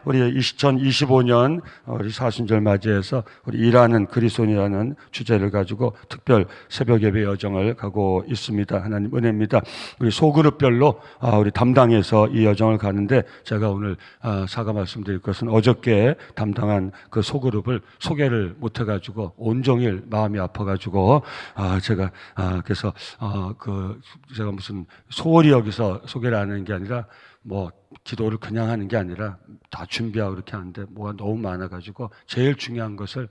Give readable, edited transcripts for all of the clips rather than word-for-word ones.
우리 2025년 우리 사순절 맞이해서 우리 일하는 그리스도인이라는 주제를 가지고 특별 새벽 예배 여정을 가고 있습니다. 하나님 은혜입니다. 우리 소그룹별로 우리 담당해서 이 여정을 가는데 제가 오늘 사과 말씀드릴 것은 어저께 담당한 그 소그룹을 소개를 못 해가지고 온종일 마음이 아파가지고 제가 그래서 제가 무슨 소홀히 여기서 소개를 하는 게 아니라 뭐 기도를 그냥 하는 게 아니라 다 준비하고 이렇게 하는데 뭐가 너무 많아가지고 제일 중요한 것을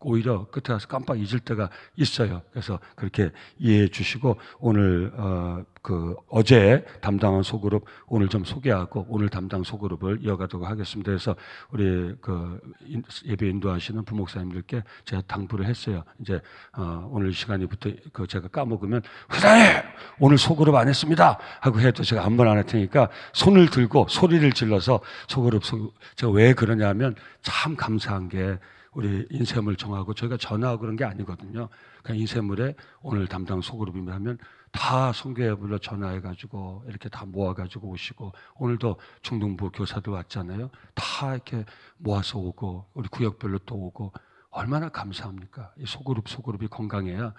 오히려 끝에 가서 깜빡 잊을 때가 있어요. 그래서 그렇게 이해해 주시고 오늘 어제 담당한 소그룹 오늘 좀 소개하고 오늘 담당 소그룹을 이어가도록 하겠습니다. 그래서 우리 예배 인도하시는 부목사님들께 제가 당부를 했어요. 이제 오늘 시간이부터 제가 까먹으면 회장님 오늘 소그룹 안 했습니다 하고 해도 제가 한 번 안 할 테니까 손을 들고 소리를 질러서 소그룹 제가 왜 그러냐면 참 감사한 게 우리 인쇄물 정하고 저희가 전화하고 그런 게 아니거든요. 그냥 인쇄물에 오늘 담당 소그룹이면 하면 다 선교회 불러 전화해가지고 이렇게 다 모아가지고 오시고 오늘도 중등부 교사도 왔잖아요. 다 이렇게 모아서 오고 우리 구역별로 또 오고 얼마나 감사합니까? 이 소그룹이 건강해야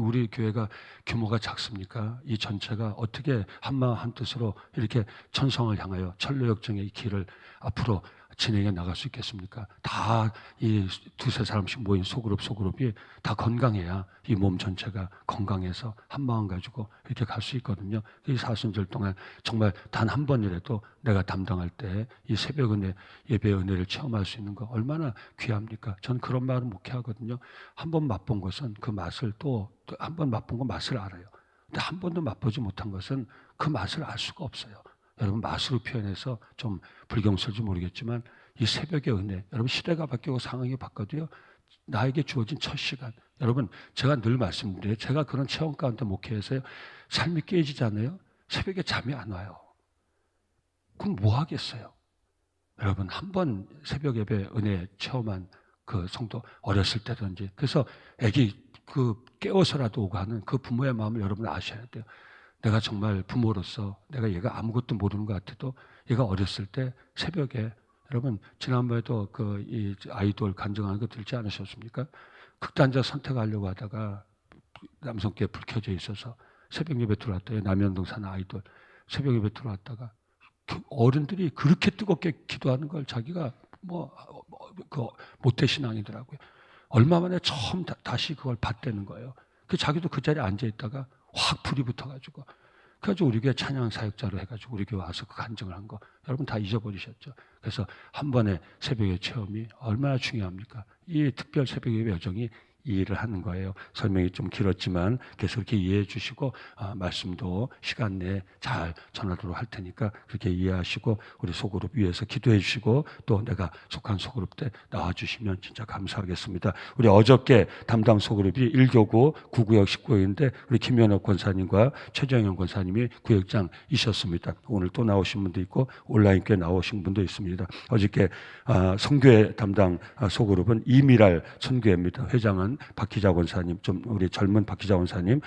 우리 교회가 규모가 작습니까? 이 전체가 어떻게 한마음 한뜻으로 이렇게 천성을 향하여 천로역정의 이 길을 앞으로 진행해 나갈 수 있겠습니까? 다 이 두세 사람씩 모인 소그룹이 다 건강해야 이 몸 전체가 건강해서 한마음 가지고 이렇게 갈 수 있거든요. 이 사순절 동안 정말 단 한 번이라도 내가 담당할 때 이 새벽 은혜, 예배의 은혜를 체험할 수 있는 거 얼마나 귀합니까? 전 그런 말을 목회하거든요. 한 번 맛본 것은 그 맛을 또 한 번 맛본 건 맛을 알아요. 근데 한 번도 맛보지 못한 것은 그 맛을 알 수가 없어요. 여러분 맛으로 표현해서 좀 불경스러울지 모르겠지만 이 새벽의 은혜, 여러분 시대가 바뀌고 상황이 바뀌어도요 나에게 주어진 첫 시간, 여러분 제가 늘 말씀드려요. 제가 그런 체험 가운데 목회해서요 삶이 깨지잖아요. 새벽에 잠이 안 와요. 그럼 뭐 하겠어요? 여러분 한 번 새벽 예배 은혜 체험한 그 성도 어렸을 때든지 그래서 애기 깨워서라도 오고 하는 그 부모의 마음을 여러분 아셔야 돼요. 내가 정말 부모로서 내가 얘가 아무것도 모르는 것 같아도 얘가 어렸을 때 새벽에 여러분 지난번에도 이 아이돌 간증하는 거 들지 않으셨습니까? 극단적 선택하려고 하다가 남성께 불 켜져 있어서 새벽 예배 들어왔다가 남현동 사는 아이돌 새벽 예배 들어왔다가 어른들이 그렇게 뜨겁게 기도하는 걸 자기가 모태신앙이더라고요. 얼마 만에 처음 다시 그걸 봤다는 거예요. 자기도 그 자리에 앉아 있다가 확 불이 붙어가지고 그래가지고 우리 교회 찬양 사역자로 해가지고 우리 교회 와서 그 간증을 한 거 여러분 다 잊어버리셨죠. 그래서 한 번의 새벽의 체험이 얼마나 중요합니까? 이 특별 새벽의 여정이 이 일을 하는 거예요. 설명이 좀 길었지만 계속 이렇게 이해해 주시고 말씀도 시간 내에 잘 전하도록 할 테니까 그렇게 이해하시고 우리 소그룹 위해서 기도해 주시고 또 내가 속한 소그룹 때 나와주시면 진짜 감사하겠습니다. 우리 어저께 담당 소그룹이 1교구 9구역 19구역인데 우리 김현옥 권사님과 최정영 권사님이 구역장이셨습니다. 오늘 또 나오신 분도 있고 온라인 꽤 나오신 분도 있습니다. 어저께 선교회 담당 소그룹은 이미랄 선교회입니다. 회장은 박희자 권사님, 좀 우리 젊은 박희자 권사님,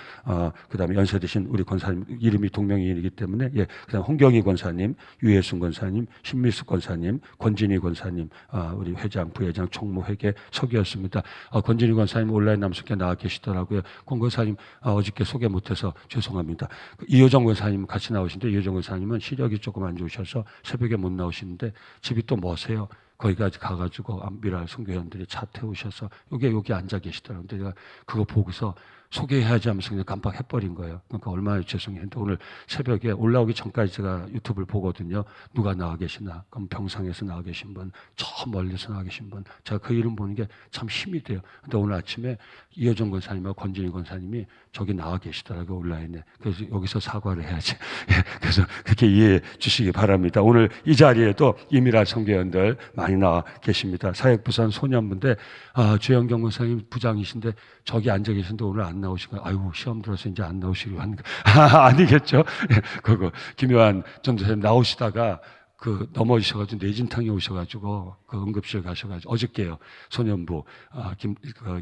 그다음에 연세 드신 우리 권사님 이름이 동명이인이기 때문에 그다음 홍경희 권사님, 유혜순 권사님, 신미숙 권사님, 권진희 권사님, 우리 회장, 부회장, 총무 회계 서기였습니다. 권진희 권사님 온라인 남석에 나와 계시더라고요. 권 권사님 어저께 소개 못해서 죄송합니다. 이효정 권사님 같이 나오신데 이효정 권사님은 시력이 조금 안 좋으셔서 새벽에 못 나오시는데 집이 또 머세요. 거기까지 가가지고 미랄 선교회원들이 차 태우셔서 여기 앉아 계시더라고요. 근데 제가 그거 보고서 소개해야지 하면서 그냥 깜빡해버린 거예요. 그러니까 얼마나 죄송했는데 오늘 새벽에 올라오기 전까지 제가 유튜브를 보거든요. 누가 나와 계시나? 그럼 병상에서 나와 계신 분, 저 멀리서 나와 계신 분. 제가 그 이름 보는 게 참 힘이 돼요. 근데 오늘 아침에 이효정 권사님과 권진희 권사님이 저기 나와 계시더라고요. 온라인에. 그래서 여기서 사과를 해야지. 그래서 그렇게 이해해 주시기 바랍니다. 오늘 이 자리에도 이미랄 선교회원들 많이 나와 계십니다. 사역부산 소년부인데 주영경 권사님 부장이신데 저기 앉아 계신데 오늘 안 나오시고 아이고 시험 들어서 이제 안 나오시려고 하는 거 아니겠죠? 그거 김요한 전도사님 나오시다가 넘어지셔가지고 뇌진탕이 오셔가지고 응급실 가셔가지고 어저께요 소년부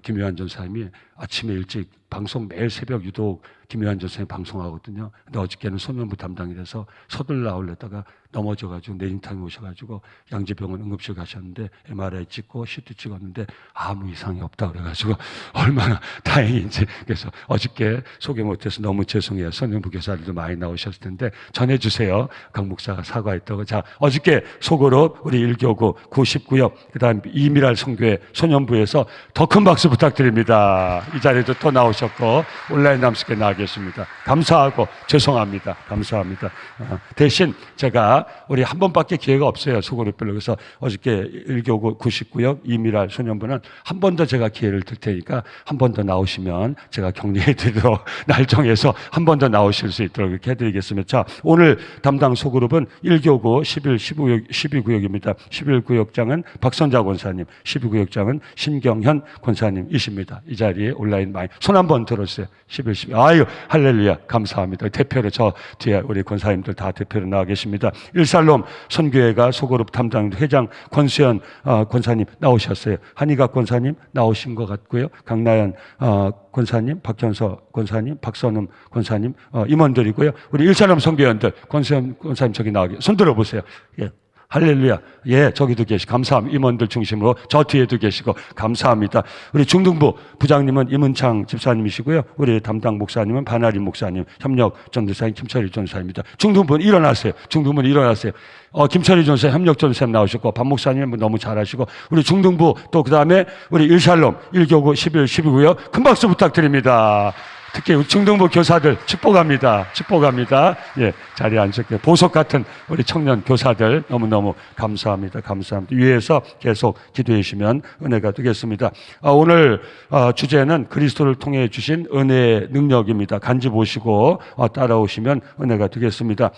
김요한 전사님이 아침에 일찍 방송 매일 새벽 유독 김요한 전선생님 방송하거든요. 근데 어저께는 소년부 담당이 돼서 서둘러 나오려다가 넘어져가지고 내림탕에 오셔가지고 양재병원 응급실 가셨는데 MRI 찍고 CT 찍었는데 아무 이상이 없다 그래가지고 얼마나 다행인지. 그래서 어저께 소개 못해서 너무 죄송해요. 소년부 교사들도 많이 나오셨을 텐데 전해주세요. 강 목사가 사과했다고. 자, 어저께 소그룹 우리 1교구 99역 그다음 이미랄 성교회 소년부에서 더 큰 박수 부탁드립니다. 이 자리에도 또 나오셨고 온라인 남수께 나와 계십니다. 감사하고 죄송합니다. 감사합니다. 대신 제가 우리 한 번밖에 기회가 없어요. 소그룹별로. 그래서 어저께 1교구 99역 이미랄 소년부는 한 번 더 제가 기회를 들 테니까 한 번 더 나오시면 제가 격려해드리도록 날 정해서 한 번 더 나오실 수 있도록 이렇게 해드리겠습니다. 자, 오늘 담당 소그룹은 1교구 11, 12구역입니다. 11구역장은 박선자 권사님, 12구역장은 신경현 권사님이십니다. 이 자리에 온라인 많이 손 한번 들어주세요. 11, 12. 아유, 할렐루야. 감사합니다. 대표로 저 뒤에 우리 권사님들 다 대표로 나와 계십니다. 일살롬 선교회가 소그룹 담당 회장 권수현 권사님 나오셨어요. 한희각 권사님 나오신 것 같고요. 강나연 권사님, 박현서 권사님, 박선음 권사님 임원들이고요. 우리 일살롬 선교회원들 권수현 권사님 저기 나와 계세요. 손 들어보세요. 예. 할렐루야. 예, 저기도 계시고 감사합니다. 임원들 중심으로 저 뒤에도 계시고 감사합니다. 우리 중등부 부장님은 임은창 집사님이시고요. 우리 담당 목사님은 반아리 목사님, 협력 전도사님 김철희 전도사입니다. 중등부는 일어나세요. 중등부는 일어나세요. 김철희 전도사 협력 전도사님 나오셨고 반 목사님은 너무 잘하시고 우리 중등부 또 그다음에 우리 일샬롬 1교구 11, 12구요. 큰 박수 부탁드립니다. 특히 중등부 교사들 축복합니다. 축복합니다. 예, 자리에 앉으세요. 보석 같은 우리 청년 교사들 너무너무 감사합니다. 감사합니다. 위에서 계속 기도해 주시면 은혜가 되겠습니다. 오늘 주제는 그리스도를 통해 주신 은혜의 능력입니다. 간지 보시고 따라오시면 은혜가 되겠습니다.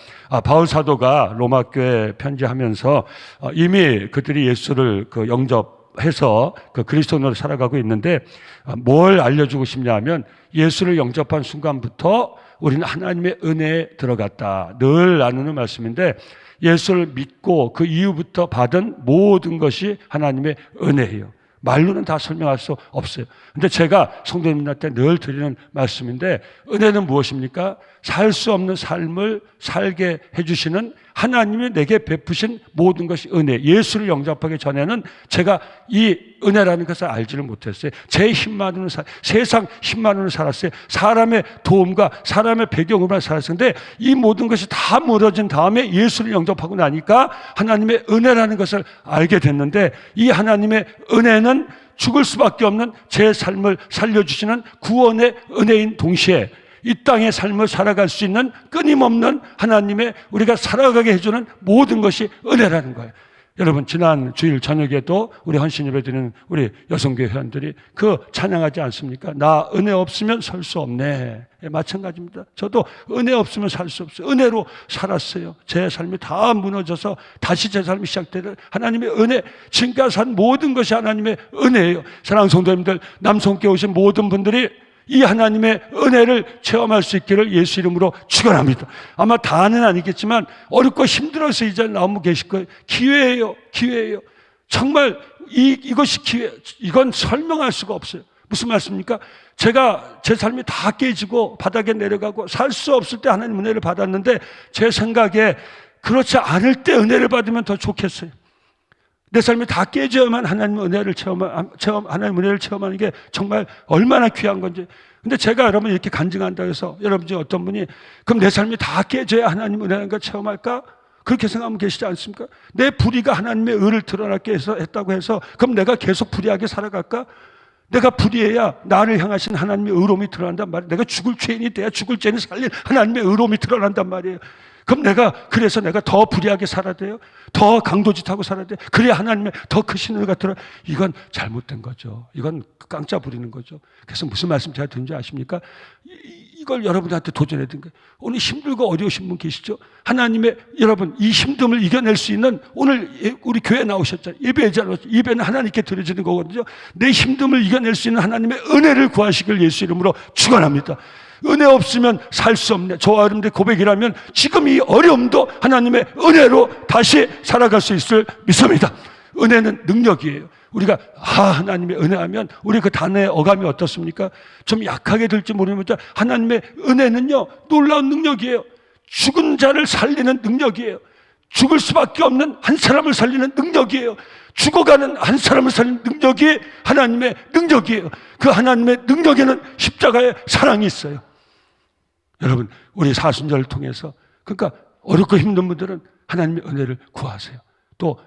바울 사도가 로마 교회 편지하면서 이미 그들이 예수를 영접해서 그리스도인으로 살아가고 있는데 뭘 알려주고 싶냐 하면 예수를 영접한 순간부터 우리는 하나님의 은혜에 들어갔다. 늘 나누는 말씀인데 예수를 믿고 그 이후부터 받은 모든 것이 하나님의 은혜예요. 말로는 다 설명할 수 없어요. 근데 제가 성도님들한테 늘 드리는 말씀인데 은혜는 무엇입니까? 살 수 없는 삶을 살게 해주시는 하나님이 내게 베푸신 모든 것이 은혜. 예수를 영접하기 전에는 제가 이 은혜라는 것을 알지를 못했어요. 제 힘만으로는 세상 힘만으로는 살았어요. 사람의 도움과 사람의 배경으로만 살았어요. 근데 이 모든 것이 다 무너진 다음에 예수를 영접하고 나니까 하나님의 은혜라는 것을 알게 됐는데 이 하나님의 은혜는 죽을 수밖에 없는 제 삶을 살려주시는 구원의 은혜인 동시에 이 땅의 삶을 살아갈 수 있는 끊임없는 하나님의 우리가 살아가게 해주는 모든 것이 은혜라는 거예요. 여러분 지난 주일 저녁에도 우리 헌신 예배 드리는 우리 여성교회 회원들이 찬양하지 않습니까? 나 은혜 없으면 살 수 없네. 예, 마찬가지입니다. 저도 은혜 없으면 살 수 없어요. 은혜로 살았어요. 제 삶이 다 무너져서 다시 제 삶이 시작되는 하나님의 은혜. 지금까지 산 모든 것이 하나님의 은혜예요. 사랑하는 성도님들, 남성교회 오신 모든 분들이 이 하나님의 은혜를 체험할 수 있기를 예수 이름으로 축원합니다. 아마 다는 아니겠지만 어렵고 힘들어서 이 자리에 나오고 계실 거예요. 기회예요. 기회예요. 정말 이것이 기회. 이건 설명할 수가 없어요. 무슨 말씀입니까? 제가 제 삶이 다 깨지고 바닥에 내려가고 살 수 없을 때 하나님 은혜를 받았는데 제 생각에 그렇지 않을 때 은혜를 받으면 더 좋겠어요. 내 삶이 다 깨져야만 하나님 은혜를 하나님 은혜를 체험하는 게 정말 얼마나 귀한 건지. 근데 제가 여러분 이렇게 간증한다고 해서 여러분 중에 어떤 분이 그럼 내 삶이 다 깨져야 하나님 은혜라는 걸 체험할까? 그렇게 생각하면 계시지 않습니까? 내 불의가 하나님의 의를 드러나게 해서 했다고 해서 그럼 내가 계속 불의하게 살아갈까? 내가 불의해야 나를 향하신 하나님의 의로움이 드러난단 말이에요. 내가 죽을 죄인이 돼야 죽을 죄인을 살린 하나님의 의로움이 드러난단 말이에요. 그럼 그래서 내가 더 불의하게 살아야 돼요? 더 강도짓하고 살아야 돼요? 그래야 하나님의 더 크신 은혜가 들어요? 이건 잘못된 거죠. 이건 깡짜 부리는 거죠. 그래서 무슨 말씀 제가 드는지 아십니까? 이걸 여러분한테 도전해야 되는 거예요. 오늘 힘들고 어려우신 분 계시죠? 여러분 이 힘듦을 이겨낼 수 있는 오늘 우리 교회 나오셨잖아요. 예배는 하나님께 드려지는 거거든요. 내 힘듦을 이겨낼 수 있는 하나님의 은혜를 구하시길 예수 이름으로 축원합니다. 은혜 없으면 살 수 없네. 저와 여러분들의 고백이라면 지금 이 어려움도 하나님의 은혜로 다시 살아갈 수 있을 믿습니다. 은혜는 능력이에요. 우리가 하나님의 은혜하면 우리 그 단어의 어감이 어떻습니까? 좀 약하게 들지 모르지만 하나님의 은혜는요 놀라운 능력이에요. 죽은 자를 살리는 능력이에요. 죽을 수밖에 없는 한 사람을 살리는 능력이에요. 죽어가는 한 사람을 살리는 능력이 하나님의 능력이에요. 그 하나님의 능력에는 십자가의 사랑이 있어요. 여러분, 우리 사순절을 통해서, 그러니까 어렵고 힘든 분들은 하나님의 은혜를 구하세요. 또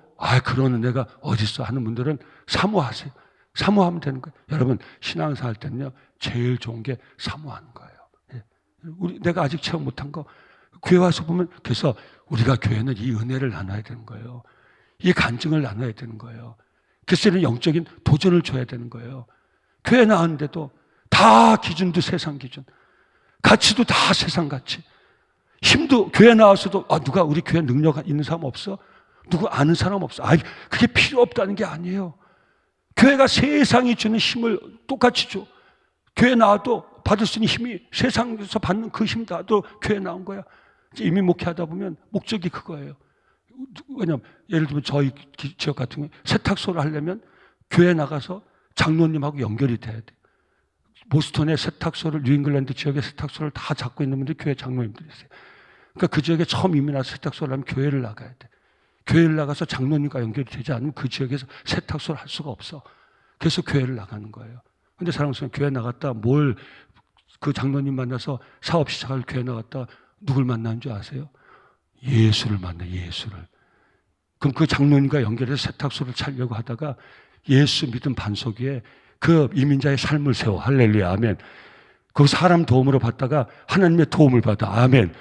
그런 은혜가 어딨어 하는 분들은 사모하세요. 사모하면 되는 거예요. 여러분, 신앙생활 할 때는요 제일 좋은 게 사모하는 거예요. 내가 아직 체험 못한 거 교회 와서 보면, 그래서 우리가 교회는 이 은혜를 나눠야 되는 거예요. 이 간증을 나눠야 되는 거예요. 그래서 영적인 도전을 줘야 되는 거예요. 교회 나왔는데도 다 기준도 세상 기준, 가치도 다 세상 가치, 힘도 교회 나와서도 누가 우리 교회 능력 있는 사람 없어? 누구 아는 사람 없어? 그게 필요 없다는 게 아니에요. 교회가 세상이 주는 힘을 똑같이 줘. 교회 나와도 받을 수 있는 힘이 세상에서 받는 그 힘 나도 교회 나온 거야. 이민 목회하다 보면 목적이 그거예요. 왜냐면 예를 들면 저희 지역 같은 경우에 세탁소를 하려면 교회 나가서 장로님하고 연결이 돼야 돼. 보스턴의 세탁소를, 뉴잉글랜드 지역의 세탁소를 다 잡고 있는 분들이 교회 장로님들이세요. 그러니까 그 지역에 처음 이민 와서 세탁소를 하면 교회를 나가야 돼. 교회를 나가서 장로님과 연결이 되지 않으면 그 지역에서 세탁소를 할 수가 없어. 그래서 교회를 나가는 거예요. 근데 사랑스러운 교회 나갔다 그 장로님 만나서 사업 시작할 교회 나갔다 누굴 만나는 줄 아세요? 예수를 만나, 예수를. 그럼 그 장로님과 연결해서 세탁소를 차려고 하다가 예수 믿음 반석 위에 그 이민자의 삶을 세워. 할렐루야, 아멘. 그 사람 도움으로 받다가 하나님의 도움을 받아. 아멘.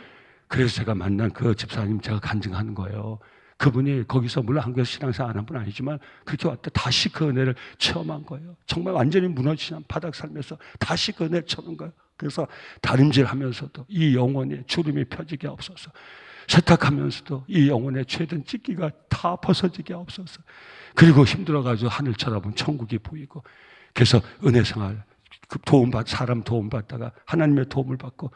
그래서 제가 만난 그 집사님 제가 간증하는 거예요. 그분이 거기서 물론 한국에서 신앙생활 안 한 분 아니지만 그렇게 왔다 다시 그 은혜를 체험한 거예요. 정말 완전히 무너지는 바닥 살면서 다시 그 은혜를 체험한 거예요. 그래서 다림질하면서도 이 영혼의 주름이 펴지게 없어서, 세탁하면서도 이 영혼의 죄든 찢기가 다 벗어지게 없어서, 그리고 힘들어가지고 하늘 쳐다보면 천국이 보이고, 그래서 은혜생활, 사람 도움 받다가 하나님의 도움을 받고,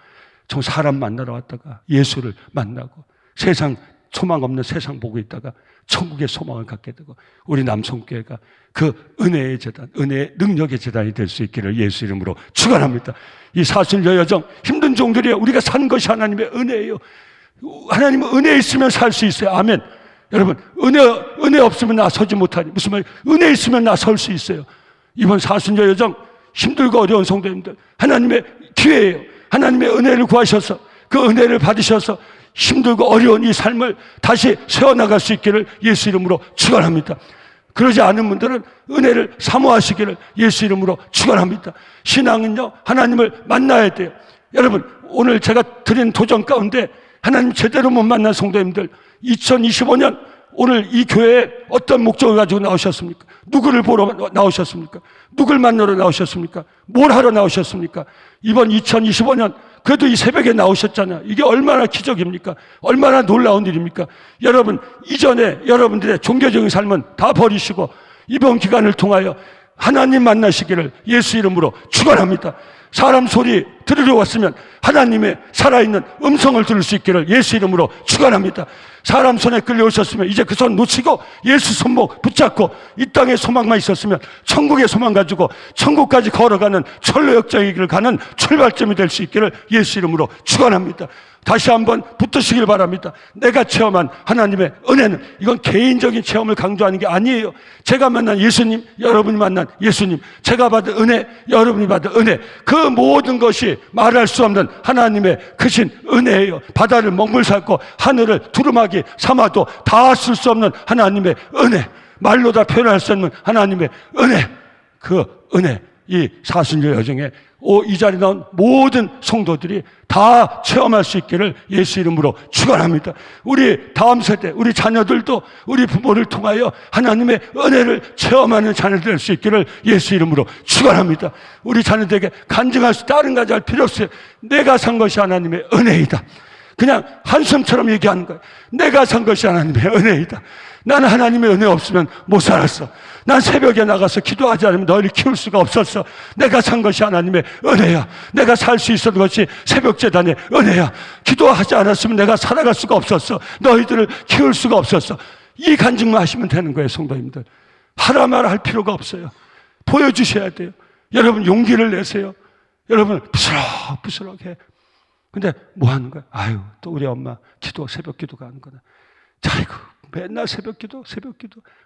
사람 만나러 왔다가 예수를 만나고, 세상 소망 없는 세상 보고 있다가 천국의 소망을 갖게 되고, 우리 남성교회가 그 은혜의 재단, 은혜의 능력의 재단이 될 수 있기를 예수 이름으로 축원합니다. 이 사순절 여정 힘든 종들이에요. 우리가 산 것이 하나님의 은혜예요. 하나님은 은혜 있으면 살 수 있어요. 아멘. 여러분, 은혜 없으면 나 서지 못하니, 무슨 말이에요? 은혜 있으면 나 설 수 있어요. 이번 사순절 여정 힘들고 어려운 성도님들, 하나님의 기회예요. 하나님의 은혜를 구하셔서 그 은혜를 받으셔서 힘들고 어려운 이 삶을 다시 세워나갈 수 있기를 예수 이름으로 축원합니다. 그러지 않은 분들은 은혜를 사모하시기를 예수 이름으로 축원합니다. 신앙은요, 하나님을 만나야 돼요. 여러분, 오늘 제가 드린 도전 가운데 하나님 제대로 못 만난 성도님들, 2025년 오늘 이 교회에 어떤 목적을 가지고 나오셨습니까? 누구를 보러 나오셨습니까? 누굴 만나러 나오셨습니까? 뭘 하러 나오셨습니까? 이번 2025년 그래도 이 새벽에 나오셨잖아요. 이게 얼마나 기적입니까? 얼마나 놀라운 일입니까? 여러분, 이전에 여러분들의 종교적인 삶은 다 버리시고 이번 기간을 통하여 하나님 만나시기를 예수 이름으로 축원합니다. 사람 소리 들으러 왔으면 하나님의 살아있는 음성을 들을 수 있기를 예수 이름으로 축원합니다. 사람 손에 끌려오셨으면 이제 그 손 놓치고 예수 손목 붙잡고 이 땅에 소망만 있었으면 천국의 소망 가지고 천국까지 걸어가는 철로역적의 길을 가는 출발점이 될 수 있기를 예수 이름으로 축원합니다. 다시 한번 붙으시길 바랍니다. 내가 체험한 하나님의 은혜는, 이건 개인적인 체험을 강조하는 게 아니에요. 제가 만난 예수님, 여러분이 만난 예수님, 제가 받은 은혜, 여러분이 받은 은혜, 그 모든 것이 말할 수 없는 하나님의 크신 은혜예요. 바다를 먹물 삼고 하늘을 두루마기 삼아도 다 쓸 수 없는 하나님의 은혜, 말로 다 표현할 수 없는 하나님의 은혜, 그 은혜, 이 사순절 여정에 이 자리에 나온 모든 성도들이 다 체험할 수 있기를 예수 이름으로 축원합니다. 우리 다음 세대, 우리 자녀들도 우리 부모를 통하여 하나님의 은혜를 체험하는 자녀들 될 수 있기를 예수 이름으로 축원합니다. 우리 자녀들에게 간증할 수, 다른 가지 할 필요 없어요. 내가 산 것이 하나님의 은혜이다. 그냥 한숨처럼 얘기하는 거예요. 내가 산 것이 하나님의 은혜이다. 나는 하나님의 은혜 없으면 못 살았어. 난 새벽에 나가서 기도하지 않으면 너희를 키울 수가 없었어. 내가 산 것이 하나님의 은혜야. 내가 살 수 있었던 것이 새벽제단의 은혜야. 기도하지 않았으면 내가 살아갈 수가 없었어. 너희들을 키울 수가 없었어. 이 간증만 하시면 되는 거예요, 성도님들. 하라 말아 할 필요가 없어요. 보여주셔야 돼요. 여러분 용기를 내세요. 여러분 부스럭부스럭해. 근데 뭐 하는 거야? 아유, 또 우리 엄마 새벽 기도가 하는 거다. 자, 아이고, 맨날 새벽 기도.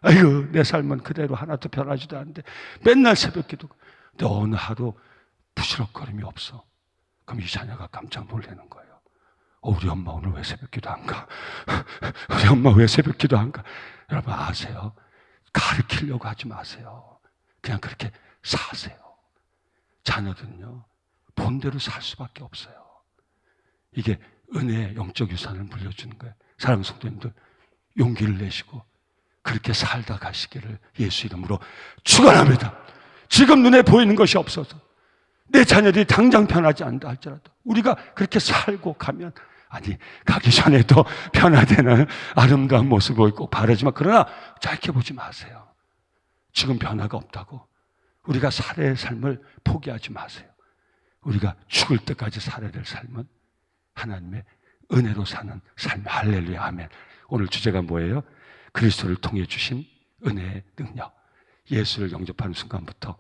아이고, 내 삶은 그대로 하나도 변하지도 않는데 맨날 새벽 기도. 근데 어느 하루 부스럭거림이 없어. 그럼 이 자녀가 깜짝 놀라는 거예요. 우리 엄마 오늘 왜 새벽 기도 안 가? 우리 엄마 왜 새벽 기도 안 가? 여러분 아세요? 가르치려고 하지 마세요. 그냥 그렇게 사세요. 자녀들은요, 본대로 살 수밖에 없어요. 이게 은혜의 영적 유산을 물려주는 거예요. 사랑하는 성도님들, 용기를 내시고 그렇게 살다 가시기를 예수 이름으로 축원합니다. 지금 눈에 보이는 것이 없어서 내 자녀들이 당장 변하지 않는다 할지라도 우리가 그렇게 살고 가면, 아니 가기 전에도 변화되는 아름다운 모습을 꼭 바라지만, 그러나 짧게 보지 마세요. 지금 변화가 없다고 우리가 살아야 할 삶을 포기하지 마세요. 우리가 죽을 때까지 살아야 될 삶은 하나님의 은혜로 사는 삶. 할렐루야, 아멘. 오늘 주제가 뭐예요? 그리스도를 통해 주신 은혜의 능력. 예수를 영접하는 순간부터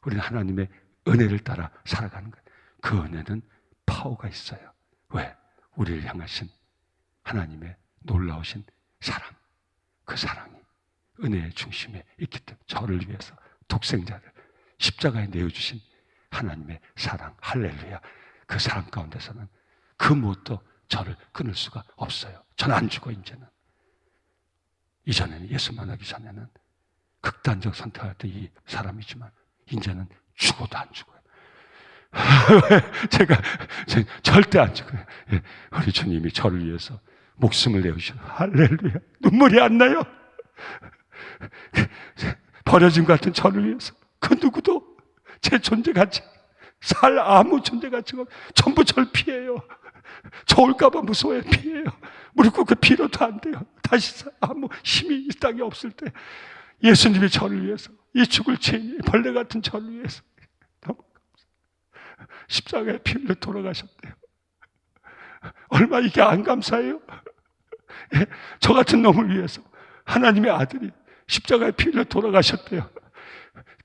우리는 하나님의 은혜를 따라 살아가는 거예요. 그 은혜는 파워가 있어요. 왜? 우리를 향하신 하나님의 놀라우신 사랑, 그 사랑이 은혜의 중심에 있기 때문에 저를 위해서 독생자를 십자가에 내어주신 하나님의 사랑, 할렐루야. 그 사랑 가운데서는 그 무엇도 저를 끊을 수가 없어요. 저는 안 죽어. 이전에는 예수 만나기 전에는 극단적 선택할 때 이 사람이지만 이제는 죽어도 안 죽어요. 제가 절대 안 죽어요. 우리 주님이 저를 위해서 목숨을 내어주셔. 할렐루야. 눈물이 안 나요. 버려진 것 같은 저를 위해서 그 누구도 제 존재가치, 살 아무 존재가치가 전부 저를 피해요. 저 올까봐 무서워요. 피해요. 무릎 꿇고 빌어도 안 돼요. 다시 아무 힘이 이 땅에 없을 때 예수님이 저를 위해서, 이 죽을 죄인 벌레 같은 저를 위해서 십자가에 피 흘려 돌아가셨대요. 얼마 이게 안 감사해요? 저 같은 놈을 위해서 하나님의 아들이 십자가에 피 흘려 돌아가셨대요.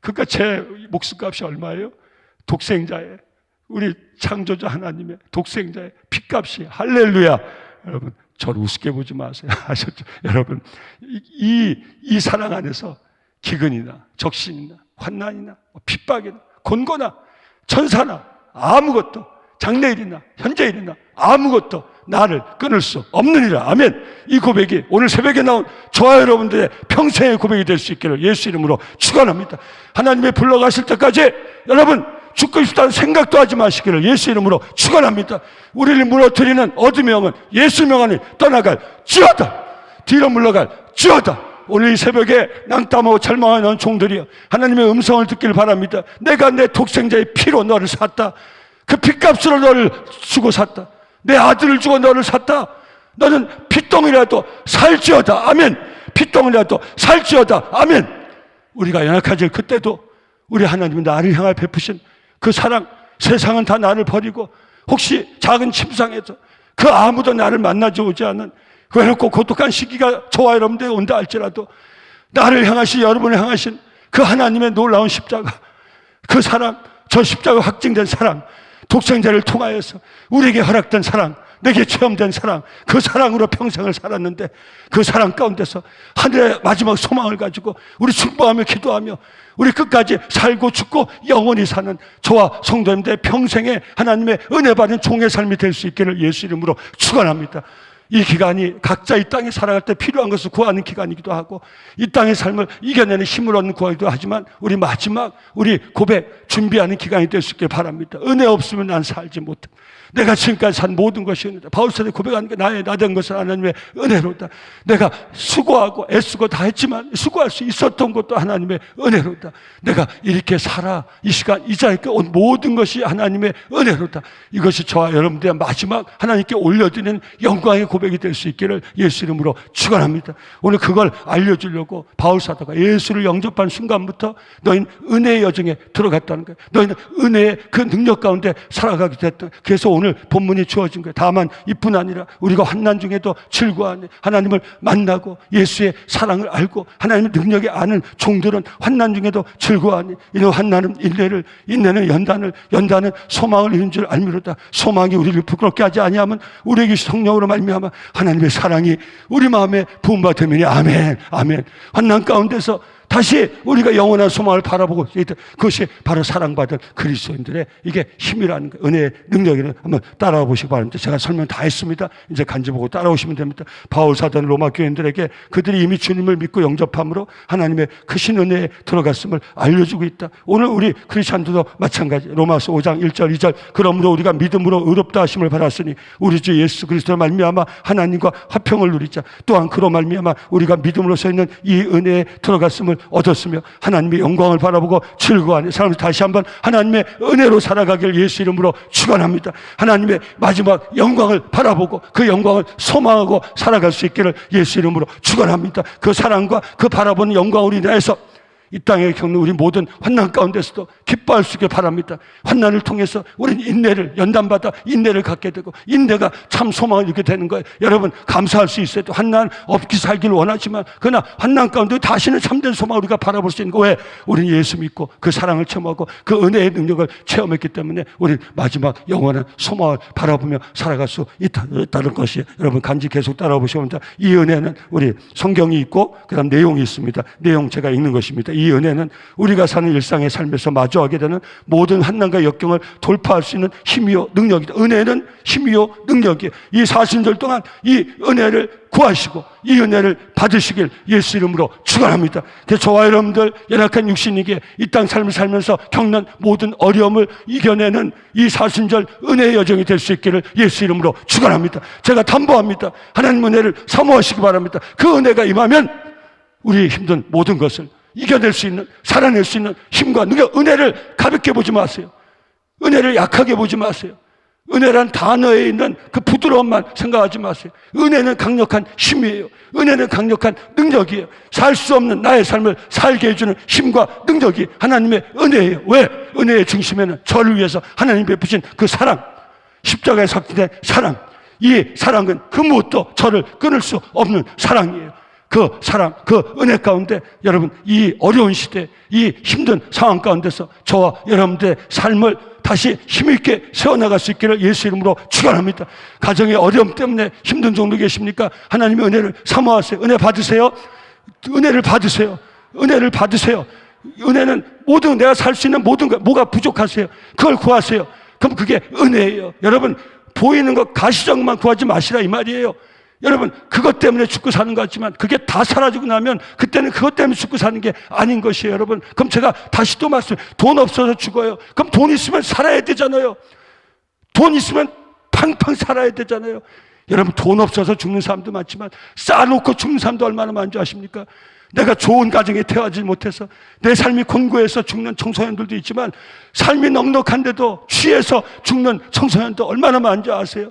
그러니까 제 목숨값이 얼마예요? 독생자의, 우리 창조자 하나님의 독생자의 피값이. 할렐루야. 여러분 저를 우습게 보지 마세요. 아셨죠? 여러분 이 사랑 안에서 기근이나 적신이나 환난이나 핍박이나 곤고나 천사나 아무것도, 장래일이나 현재일이나 아무것도 나를 끊을 수 없느니라. 아멘. 이 고백이 오늘 새벽에 나온 저와 여러분들의 평생의 고백이 될 수 있기를 예수 이름으로 축원합니다. 하나님의 불러가실 때까지 여러분 죽고 싶다는 생각도 하지 마시기를 예수 이름으로 축원합니다. 우리를 무너뜨리는 어둠의 영은 예수 명 안에 떠나갈 지어다. 뒤로 물러갈 지어다. 오늘 이 새벽에 낭떠하고 절망하는 종들이여, 하나님의 음성을 듣기를 바랍니다. 내가 내 독생자의 피로 너를 샀다. 그 피값으로 너를 주고 샀다. 내 아들을 주고 너를 샀다. 너는 피똥이라도 살지어다. 아멘. 피똥이라도 살지어다. 아멘. 우리가 연약해질 그때도 우리 하나님은 나를 향해 베푸신 그 사랑, 세상은 다 나를 버리고 혹시 작은 침상에서 그 아무도 나를 만나지 오지 않은 외롭고 고독한 시기가 저와 여러분들에 온다 할지라도 나를 향하신, 여러분을 향하신 그 하나님의 놀라운 십자가, 그 사랑, 저 십자가 확증된 사랑, 독생자를 통하여서 우리에게 허락된 사랑, 내게 체험된 사랑, 그 사랑으로 평생을 살았는데 그 사랑 가운데서 하늘의 마지막 소망을 가지고 우리 축복하며 기도하며 우리 끝까지 살고 죽고 영원히 사는 저와 성도님들의 평생에 하나님의 은혜 받은 종의 삶이 될 수 있기를 예수 이름으로 축원합니다. 이 기간이 각자 이 땅에 살아갈 때 필요한 것을 구하는 기간이기도 하고 이 땅의 삶을 이겨내는 힘을 얻는 구하기도 하지만 우리 마지막 우리 고백 준비하는 기간이 될 수 있길 바랍니다. 은혜 없으면 난 살지 못해. 내가 지금까지 산 모든 것이 은혜다. 바울사도 고백하는 게 나 된 것은 하나님의 은혜로다. 내가 수고하고 애쓰고 다 했지만 수고할 수 있었던 것도 하나님의 은혜로다. 내가 이렇게 살아 이 시간 이 자리에 온 모든 것이 하나님의 은혜로다. 이것이 저와 여러분들의 마지막 하나님께 올려드리는 영광의 고백이 될 수 있기를 예수 이름으로 축원합니다. 오늘 그걸 알려주려고 바울사도가 예수를 영접한 순간부터 너희는 은혜의 여정에 들어갔다는 거예요. 너희는 은혜의 그 능력 가운데 살아가게 됐다. 그래서 오늘 본문이 주어진 거예요. 다만 이뿐 아니라 우리가 환난 중에도 즐거워하는 하나님을 만나고 예수의 사랑을 알고 하나님의 능력에 아는 종들은 환난 중에도 즐거워하니 이는 환난은 인내를, 인내는 연단은 소망을 이룬 줄 알미로다. 소망이 우리를 부끄럽게 하지 아니하면 우리에게 성령으로 말미암아 하나님의 사랑이 우리 마음에 부음받으니 아멘. 아멘. 환난 가운데서 다시 우리가 영원한 소망을 바라보고 그것이 바로 사랑받은 그리스도인들의 이게 힘이라는 거예요. 은혜의 능력이라는 한번 따라와 보시기 바랍니다. 제가 설명 다 했습니다. 이제 간지 보고 따라오시면 됩니다. 바울 사도는 로마 교인들에게 그들이 이미 주님을 믿고 영접함으로 하나님의 크신 은혜에 들어갔음을 알려주고 있다. 오늘 우리 크리스찬들도 마찬가지. 로마서 5장 1절 2절 그러므로 우리가 믿음으로 의롭다 하심을 받았으니 우리 주 예수 그리스도로 말미암아 하나님과 화평을 누리자. 또한 그로 말미암아 우리가 믿음으로서 있는 이 은혜에 들어갔음을 얻었으며 하나님의 영광을 바라보고 즐거워하는 사람들 다시 한번 하나님의 은혜로 살아가길 예수 이름으로 축원합니다. 하나님의 마지막 영광을 바라보고 그 영광을 소망하고 살아갈 수 있기를 예수 이름으로 축원합니다. 그 사랑과 그 바라보는 영광으로 인하여서 이 땅에 겪는 우리 모든 환난 가운데서도 기뻐할 수 있게 바랍니다. 환난을 통해서 우리는 인내를 연단받아 인내를 갖게 되고 인내가 참 소망을 이루게 되는 거예요. 여러분 감사할 수 있어요. 또 환난 없기 살기를 원하지만 그러나 환난 가운데 다시는 참된 소망을 우리가 바라볼 수 있는 거 왜? 우리는 예수 믿고 그 사랑을 체험하고 그 은혜의 능력을 체험했기 때문에 우리는 마지막 영원한 소망을 바라보며 살아갈 수 있다는 것이 여러분 간지 계속 따라보시면 됩니다. 이 은혜는 우리 성경이 있고 그 다음 내용이 있습니다. 내용 제가 읽는 것입니다. 이 은혜는 우리가 사는 일상의 삶에서 마주하게 되는 모든 환난과 역경을 돌파할 수 있는 힘이요 능력이다. 은혜는 힘이요 능력이에요. 이 40절 동안 이 은혜를 구하시고 이 은혜를 받으시길 예수 이름으로 축원합니다. 그래서 저와 여러분들 연약한 육신이기에 이 땅 삶을 살면서 겪는 모든 어려움을 이겨내는 이 40절 은혜의 여정이 될 수 있기를 예수 이름으로 축원합니다. 제가 담보합니다. 하나님 은혜를 사모하시기 바랍니다. 그 은혜가 임하면 우리의 힘든 모든 것을 이겨낼 수 있는, 살아낼 수 있는 힘과 능력, 은혜를 가볍게 보지 마세요. 은혜를 약하게 보지 마세요. 은혜란 단어에 있는 그 부드러움만 생각하지 마세요. 은혜는 강력한 힘이에요. 은혜는 강력한 능력이에요. 살 수 없는 나의 삶을 살게 해주는 힘과 능력이 하나님의 은혜예요. 왜? 은혜의 중심에는 저를 위해서 하나님 베푸신 그 사랑, 십자가에 삭힌된 사랑, 이 사랑은 그 무엇도 저를 끊을 수 없는 사랑이에요. 그 사랑, 그 은혜 가운데 여러분 이 어려운 시대, 이 힘든 상황 가운데서 저와 여러분들의 삶을 다시 힘있게 세워나갈 수 있기를 예수 이름으로 축원합니다. 가정의 어려움 때문에 힘든 종도 계십니까? 하나님의 은혜를 사모하세요. 은혜 받으세요. 은혜를 받으세요. 은혜를 받으세요. 은혜는 모든 내가 살 수 있는 모든 것, 뭐가 부족하세요? 그걸 구하세요. 그럼 그게 은혜예요. 여러분 보이는 것 가시적만 구하지 마시라 이 말이에요. 여러분 그것 때문에 죽고 사는 것 같지만 그게 다 사라지고 나면 그때는 그것 때문에 죽고 사는 게 아닌 것이에요. 여러분 그럼 제가 다시 또 말씀해요. 돈 없어서 죽어요. 그럼 돈 있으면 살아야 되잖아요. 돈 있으면 팡팡 살아야 되잖아요. 여러분 돈 없어서 죽는 사람도 많지만 쌓아놓고 죽는 사람도 얼마나 많은지 아십니까? 내가 좋은 가정에 태어나지 못해서 내 삶이 곤고해서 죽는 청소년들도 있지만 삶이 넉넉한데도 취해서 죽는 청소년도 얼마나 많은지 아세요?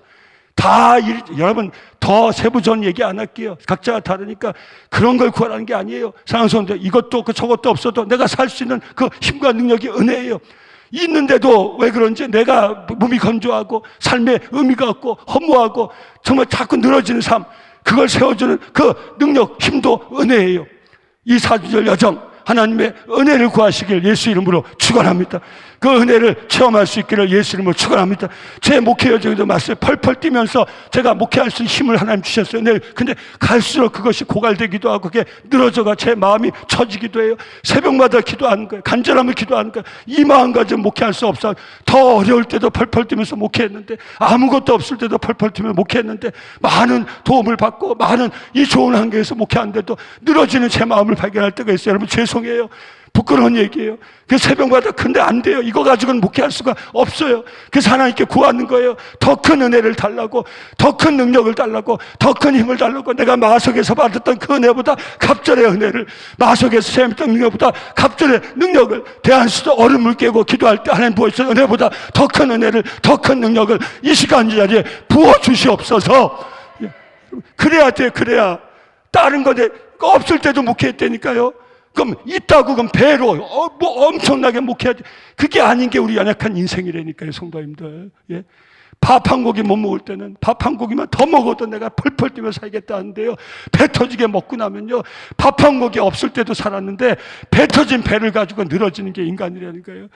여러분 더 세부적인 얘기 안 할게요. 각자가 다르니까 그런 걸 구하라는 게 아니에요. 사랑하는 성도들 이것도 없고 저것도 없어도 내가 살 수 있는 그 힘과 능력이 은혜예요. 있는데도 왜 그런지 내가 몸이 건조하고 삶에 의미가 없고 허무하고 정말 자꾸 늘어지는 삶 그걸 세워주는 그 능력 힘도 은혜예요. 이 40절 여정 하나님의 은혜를 구하시길 예수 이름으로 축원합니다. 그 은혜를 체험할 수 있기를 예수 이름으로 축원합니다. 제 목회 여정에도 말씀에 펄펄 뛰면서 제가 목회할 수 있는 힘을 하나님 주셨어요. 네, 근데 갈수록 그것이 고갈되기도 하고 그게 늘어져가 제 마음이 처지기도 해요. 새벽마다 기도하는 거예요. 간절함을 기도하는 거예요. 이 마음 가지고 목회할 수 없어. 더 어려울 때도 펄펄 뛰면서 목회했는데 아무것도 없을 때도 펄펄 뛰면서 목회했는데 많은 도움을 받고 많은 이 좋은 환경에서 목회하는데도 늘어지는 제 마음을 발견할 때가 있어요. 여러분 죄송해요. 부끄러운 얘기예요. 그 새벽마다 근데 안 돼요. 이거 가지고는 목회할 수가 없어요. 그래서 하나님께 구하는 거예요. 더 큰 은혜를 달라고, 더 큰 능력을 달라고, 더 큰 힘을 달라고. 내가 마석에서 받았던 그 은혜보다 갑절의 은혜를, 마석에서 체험했던 능력보다 갑절의 능력을 대한수도 얼음을 깨고 기도할 때 하나님 부어주신 은혜보다 더 큰 은혜를, 더 큰 능력을 이 시간 자리에 부어주시옵소서. 그래야 돼. 그래야 다른 건데 없을 때도 목회했다니까요. 그럼 있다고 그럼 배로 뭐 엄청나게 목회하지. 그게 아닌 게 우리 연약한 인생이라니까요, 성도님들. 예? 밥 한 고기 못 먹을 때는 밥 한 고기만 더 먹어도 내가 펄펄 뛰며 살겠다는데요, 배 터지게 먹고 나면요, 밥 한 고기 없을 때도 살았는데 배 터진 배를 가지고 늘어지는 게 인간이라는 거예요.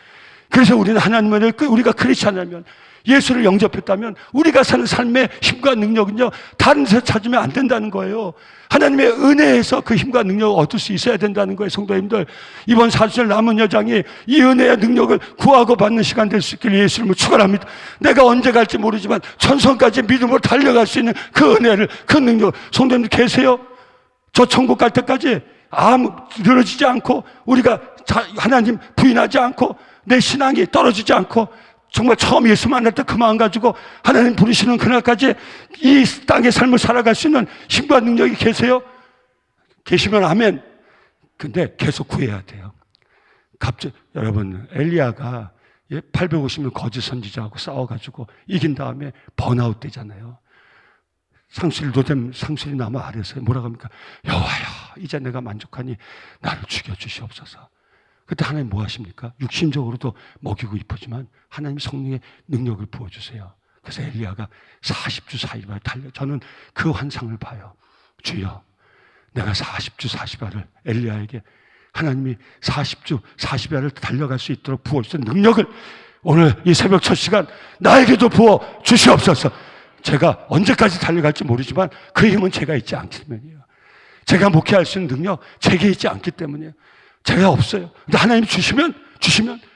그래서 우리는 하나님을, 우리가 크리스찬이라면, 예수를 영접했다면 우리가 사는 삶의 힘과 능력은요, 다른 데서 찾으면 안 된다는 거예요. 하나님의 은혜에서 그 힘과 능력을 얻을 수 있어야 된다는 거예요. 성도님들, 이번 4주절 남은 여장이 이 은혜의 능력을 구하고 받는 시간 될 수 있기를 예수 이름으로 축원합니다. 내가 언제 갈지 모르지만 천성까지 믿음으로 달려갈 수 있는 그 은혜를, 그 능력을, 성도님들 계세요? 저 천국 갈 때까지 아무 늘어지지 않고, 우리가 하나님 부인하지 않고, 내 신앙이 떨어지지 않고, 정말 처음 예수 만날 때 그 마음 가지고 하나님 부르시는 그날까지 이 땅의 삶을 살아갈 수 있는 힘과 능력이 계세요? 계시면 아멘. 근데 계속 구해야 돼요. 갑자기 여러분, 엘리야가 850명 거짓 선지자하고 싸워가지고 이긴 다음에 번아웃 되잖아요. 상술이 남아 아래서 뭐라고 합니까? 여호와여, 이제 내가 만족하니 나를 죽여주시옵소서. 그때 하나님 뭐 하십니까? 육신적으로도 먹이고 이쁘지만 하나님 성령의 능력을 부어주세요. 그래서 엘리야가 40주 40일 달려, 저는 그 환상을 봐요. 주여, 내가 40주 40일을 엘리야에게 하나님이 40주 40일을 달려갈 수 있도록 부어주신 능력을 오늘 이 새벽 첫 시간 나에게도 부어 주시옵소서. 제가 언제까지 달려갈지 모르지만 그 힘은 제가 있지 않기 때문이에요. 제가 목회할 수 있는 능력 제게 있지 않기 때문이에요. 제가 없어요. 근데 하나님 주시면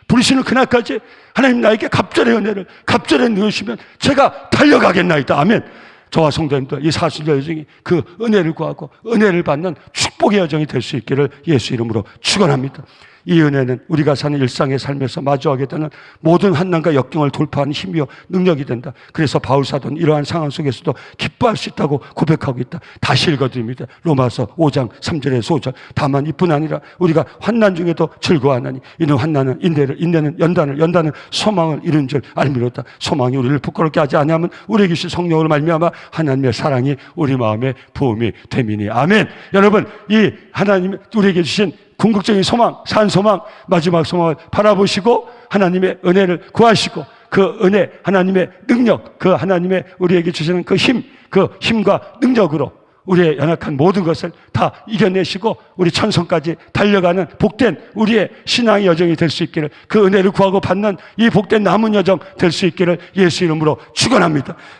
부르시는 그날까지 하나님 나에게 갑절의 은혜를, 갑절의 누우시면 제가 달려가겠나이다. 아멘. 저와 성도님들, 이 40절 여정이 그 은혜를 구하고 은혜를 받는 축복의 여정이 될 수 있기를 예수 이름으로 축원합니다. 이 은혜는 우리가 사는 일상의 삶에서 마주하게 되는 모든 환난과 역경을 돌파하는 힘이요 능력이 된다. 그래서 바울 사도는 이러한 상황 속에서도 기뻐할 수 있다고 고백하고 있다. 다시 읽어드립니다. 로마서 5장 3절에서 5절. 다만 이뿐 아니라 우리가 환난 중에도 즐거워하나니 이는 환난은 인내를, 인내는 연단을, 연단은 소망을 이룬 줄 알미로다. 소망이 우리를 부끄럽게 하지 아니하면 우리에게 주신 성령으로 말미암아 하나님의 사랑이 우리 마음에 부음이 되미니. 아멘. 여러분, 이 하나님 우리에게 주신 궁극적인 소망, 산 소망, 마지막 소망을 바라보시고 하나님의 은혜를 구하시고 그 은혜, 하나님의 능력, 그 하나님의 우리에게 주시는 그 힘, 그 힘과 능력으로 우리의 연약한 모든 것을 다 이겨내시고 우리 천성까지 달려가는 복된 우리의 신앙의 여정이 될 수 있기를, 그 은혜를 구하고 받는 이 복된 남은 여정 될 수 있기를 예수 이름으로 축원합니다.